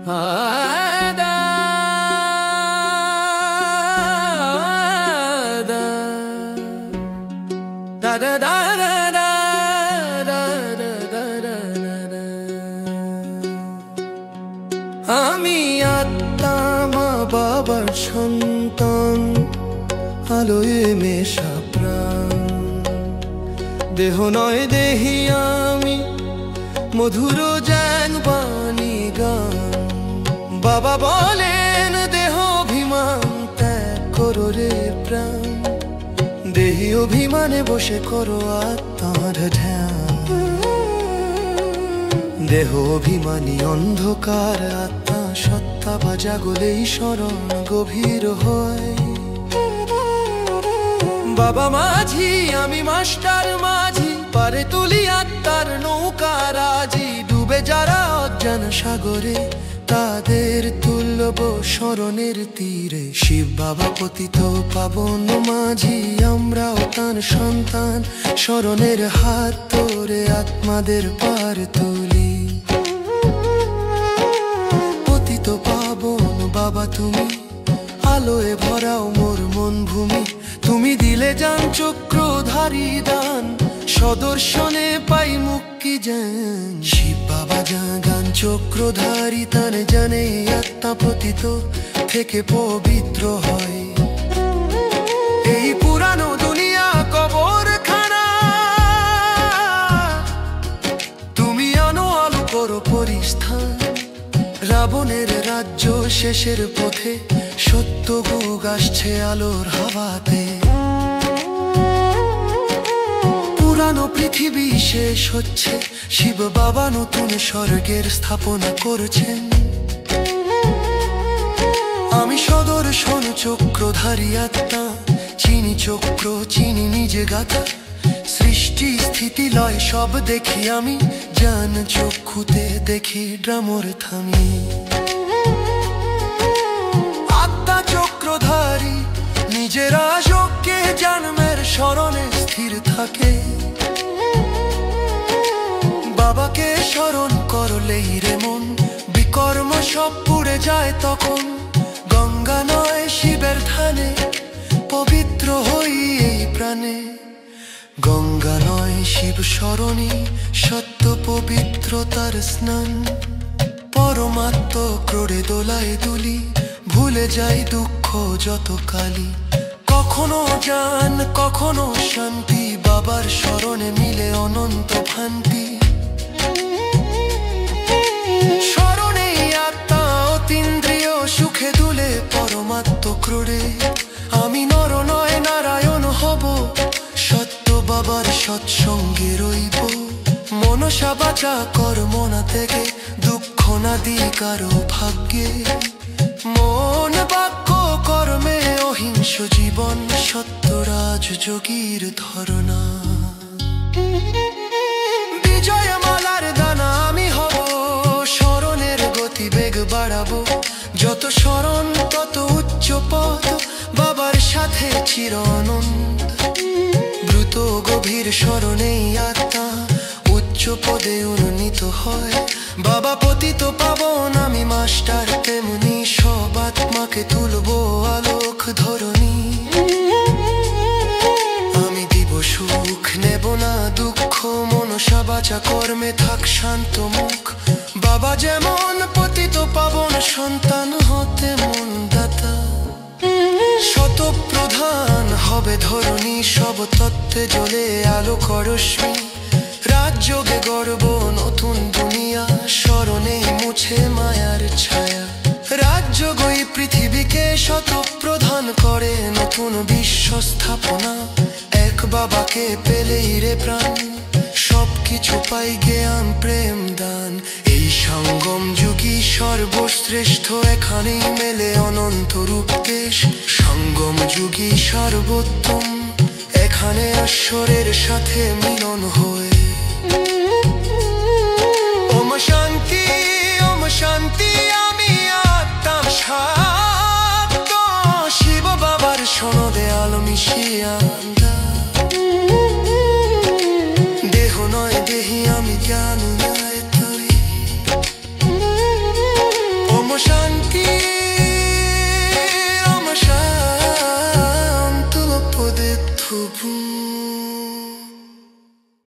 আমি আত্মা মা বাবার সন্তান, আলোয় মেশা প্রাণ। দেহ নয় দেহি আমি, মধুর যেন বাণী গান। বাবা বলেন দেহ অভিমান ত্যাগ করো রে প্রাণ। দেহি অভিমানে বসে করো আত্মার ধ্যান। দেহ অভিমানী অন্ধকার, আত্মা সত্তা বা জাগলেই স্মরণ গভীর হয়। বাবা মাঝি আমি মাস্টার মাঝি, পারে তুলি আত্মার নৌকা রাজি। ডুবে যারা অজ্ঞান সাগরে, তাদের তুলব স্মরণের তীরে। শিব বাবা পতিত পাবন মাঝি, আমরাও তার সন্তান। স্মরণের হাত ধরে আত্মাদের পার তুলি। পতিত পাবন বাবা তুমি, আলোয় ভরাও মোর মন ভূমি। তুমি দিলে যান চক্রধারী দান, সদর্শনে পাই মুক্তি জ্ঞান। শিব বাবা জাগান চক্রধারী তান, জানে আত্মা পতিত থেকে পবিত্র হয়। এই পুরানো দুনিয়া কবরখানা, তুমি আনো আলো করো পরিস্থান। রাবণের রাজ্য শেষের পথে, সত্য যুগ আসছে আলোর হাওয়াতে। পুরানো পৃথিবী শেষ হচ্ছে, শিব বাবা নতুন স্বর্গের স্থাপনা করছেন। আমি সদর্শন চক্রধারী আত্মা, চিনি চক্র চিনি নিজে গাথা। সৃষ্টি স্থিতি লয় সব দেখি আমি, জান চক্ষুতে দেখি ড্রামর থামি। আত্মা চক্রধারী নিজেরা যজ্ঞে জন্মের স্মরণে স্থির থাকে। বাবাকে স্মরণ করলেই রে মন, বিকর্ম সব পুড়ে যায় তখন। গঙ্গা নয় শিবের ধানে, পবিত্র হই এই প্রাণে। গঙ্গা নয় শিব স্মরণী, সত্য পবিত্রতার স্নান। পরমাত্ম ক্রোড়ে দোলায় দুলি, ভুলে যাই দুঃখ যত কালি। কখনো জান কখনো শান্তি, বাবার স্মরণে মিলে অনন্ত ভান্তি। স্মরণেই আত্মা অতীন্দ্রিয় সুখে দুলে পরমাত্ম ক্রোড়ে। আমি নর নয় নারায়ণ হব, সত্য বাবার সৎসঙ্গে রইব। মনসা বাচা কর্ম না থেকে, দুঃখ না দি কারো ভাগ্যে। মন বাক্য কর্মে অহিংস জীবন, সত্য রাজযোগীর ধরনা। বিজয় মালার দানা আমি হব, স্মরণের গতিবেগ বাড়াবো। যত স্মরণ তত উচ্চ পথ, বাবার সাথে চির আনন্দ। দ্রুত গভীর স্মরণেই আত্মা উচ্চ পদে উন্নীত হয়। বাবা পতিত পাবন আমি মাস্টার, তেমনি সব আত্মাকে তুলব আলোক ধরণী। আমি দিব সুখ নেব না দুঃখ, মনসা বাচা কর্মে থাক শান্ত মুখ। বাবা যেমন পতিত পাবন সন্তান, হতে মন দাতা। শত প্রধান হবে ধরণী, সব তত্ত্বে জ্বলে আলোক রশ্মি। রাজযোগে গর্ব নতুন দুনিয়া, স্মরণে মুছে মায়ার ছায়া। রাজযোগই পৃথিবীকে শত প্রধান করে, নতুন বিশ্ব স্থাপনা। এক বাবাকে পেলেই রে প্রাণ, সবকিছু পাই জ্ঞান প্রেম দান। এই সঙ্গম যুগী সর্বশ্রেষ্ঠ, এখানেই মেলে অনন্ত রূপ দেশ। সঙ্গম যুগী সর্বোত্তম, এখানে ঈশ্বরের সাথে মিলন হয়ে। ওম শান্তি ওম শান্তি, আমি আত্মা শান্ত। শিব বাবার সনদে আলো মিশিয়া। দেহ নয় দেহি আমি জ্ঞান গায়ত্রী। ওম তবু